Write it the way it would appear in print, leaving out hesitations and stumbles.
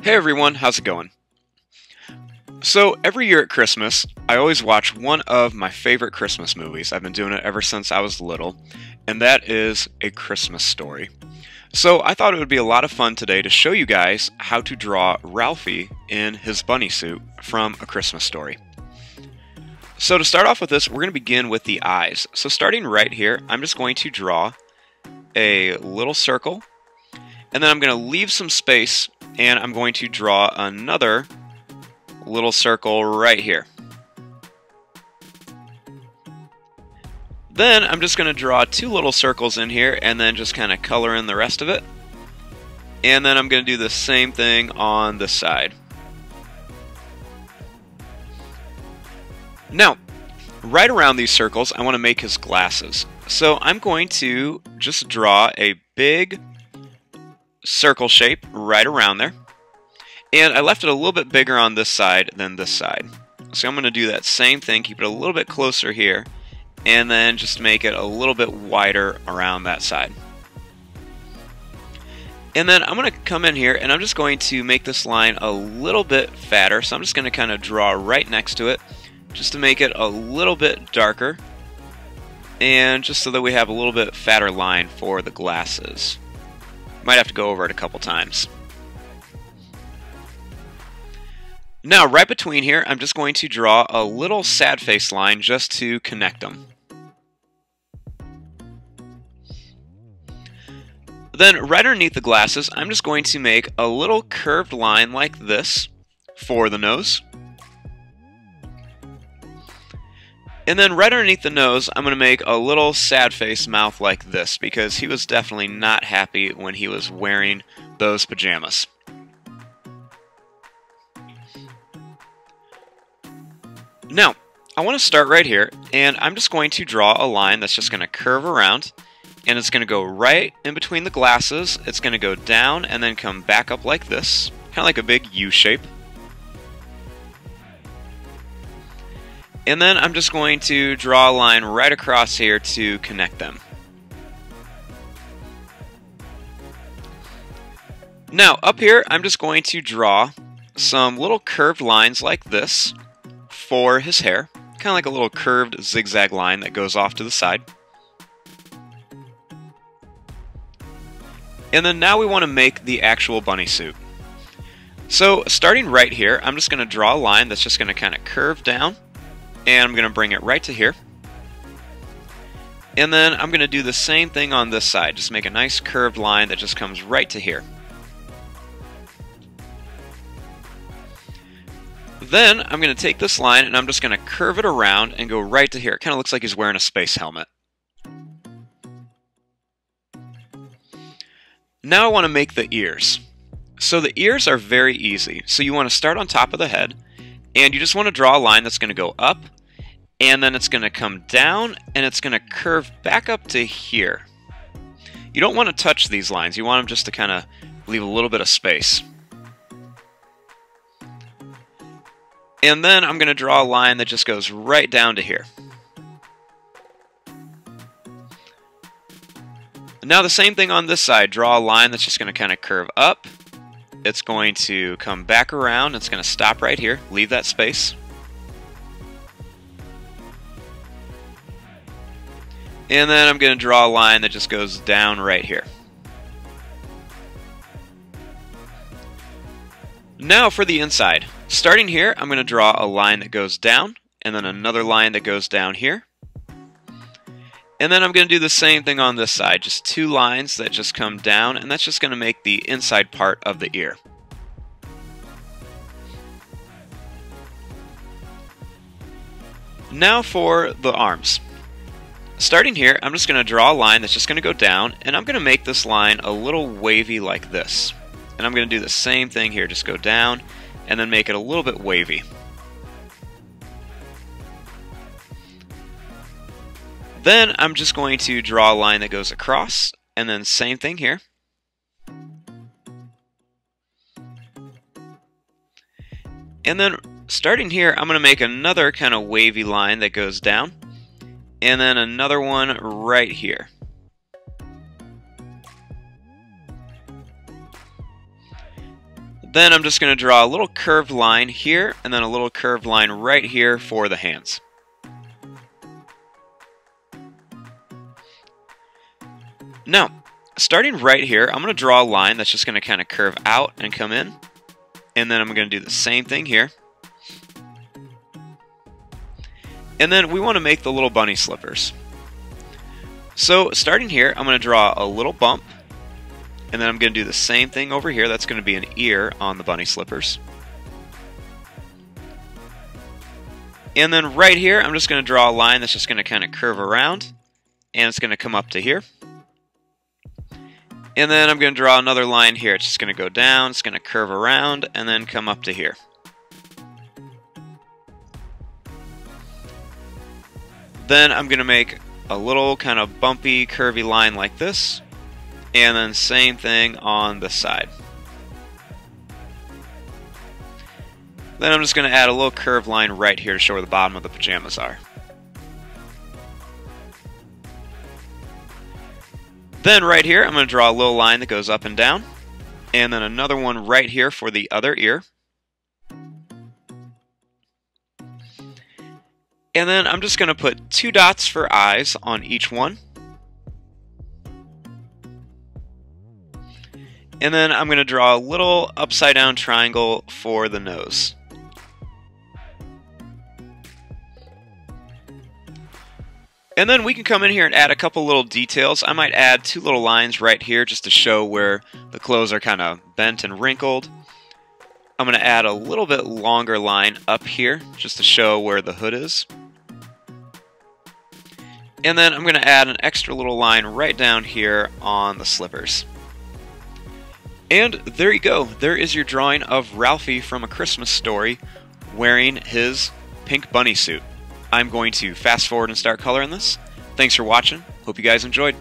Hey everyone, how's it going? So every year at Christmas, I always watch one of my favorite Christmas movies. I've been doing it ever since I was little, and that is A Christmas Story. So I thought it would be a lot of fun today to show you guys how to draw Ralphie in his bunny suit from A Christmas Story. So to start off with this, we're going to begin with the eyes. So starting right here, I'm just going to draw a little circle, and then I'm going to leave some space, and I'm going to draw another little circle right here. Then I'm just going to draw two little circles in here and then just kind of color in the rest of it. And then I'm going to do the same thing on this side. Now, right around these circles, I want to make his glasses. So I'm going to just draw a big circle shape right around there. And I left it a little bit bigger on this side than this side. So I'm going to do that same thing, keep it a little bit closer here, and then just make it a little bit wider around that side. And then I'm going to come in here and I'm just going to make this line a little bit fatter. So I'm just going to kind of draw right next to it just to make it a little bit darker, and just so that we have a little bit fatter line for the glasses. Might have to go over it a couple times. Now, right between here, I'm just going to draw a little sad face line just to connect them. Then, right underneath the glasses, I'm just going to make a little curved line like this for the nose. And then right underneath the nose, I'm going to make a little sad face mouth like this, because he was definitely not happy when he was wearing those pajamas. Now, I want to start right here, and I'm just going to draw a line that's just going to curve around, and it's going to go right in between the glasses. It's going to go down and then come back up like this, kind of like a big U shape. And then I'm just going to draw a line right across here to connect them. Now, up here, I'm just going to draw some little curved lines like this for his hair, kind of like a little curved zigzag line that goes off to the side. And then now we want to make the actual bunny suit. So starting right here, I'm just going to draw a line that's just going to kind of curve down, and I'm going to bring it right to here. And then I'm going to do the same thing on this side, just make a nice curved line that just comes right to here. Then I'm going to take this line and I'm just going to curve it around and go right to here. It kind of looks like he's wearing a space helmet. Now I want to make the ears. So the ears are very easy. So you want to start on top of the head, and you just want to draw a line that's going to go up, and then it's going to come down, and it's going to curve back up to here. You don't want to touch these lines. You want them just to kind of leave a little bit of space. And then I'm going to draw a line that just goes right down to here. Now the same thing on this side. Draw a line that's just going to kind of curve up. It's going to come back around. It's going to stop right here. Leave that space. And then I'm going to draw a line that just goes down right here. Now for the inside. Starting here, I'm going to draw a line that goes down, and then another line that goes down here. And then I'm going to do the same thing on this side, just two lines that just come down, and that's just going to make the inside part of the ear. Now for the arms. Starting here, I'm just going to draw a line that's just going to go down, and I'm going to make this line a little wavy like this. And I'm going to do the same thing here, just go down, and then make it a little bit wavy. Then I'm just going to draw a line that goes across, and then same thing here. And then starting here, I'm going to make another kind of wavy line that goes down, and then another one right here. Then I'm just going to draw a little curved line here, and then a little curved line right here for the hands. Now, starting right here, I'm going to draw a line that's just going to kind of curve out and come in. And then I'm going to do the same thing here. And then we want to make the little bunny slippers. So starting here, I'm going to draw a little bump. And then I'm going to do the same thing over here. That's going to be an ear on the bunny slippers. And then right here, I'm just going to draw a line that's just going to kind of curve around. And it's going to come up to here. And then I'm going to draw another line here. It's just going to go down, it's going to curve around, and then come up to here. Then I'm going to make a little kind of bumpy, curvy line like this. And then same thing on the side. Then I'm just going to add a little curved line right here to show where the bottom of the pajamas are. Then right here, I'm going to draw a little line that goes up and down. And then another one right here for the other ear. And then I'm just going to put 2 dots for eyes on each one. And then I'm going to draw a little upside down triangle for the nose. And then we can come in here and add a couple little details. I might add 2 little lines right here just to show where the clothes are kind of bent and wrinkled. I'm going to add a little bit longer line up here just to show where the hood is. And then I'm going to add an extra little line right down here on the slippers. And there you go. There is your drawing of Ralphie from A Christmas Story wearing his pink bunny suit. I'm going to fast forward and start coloring this. Thanks for watching. Hope you guys enjoyed.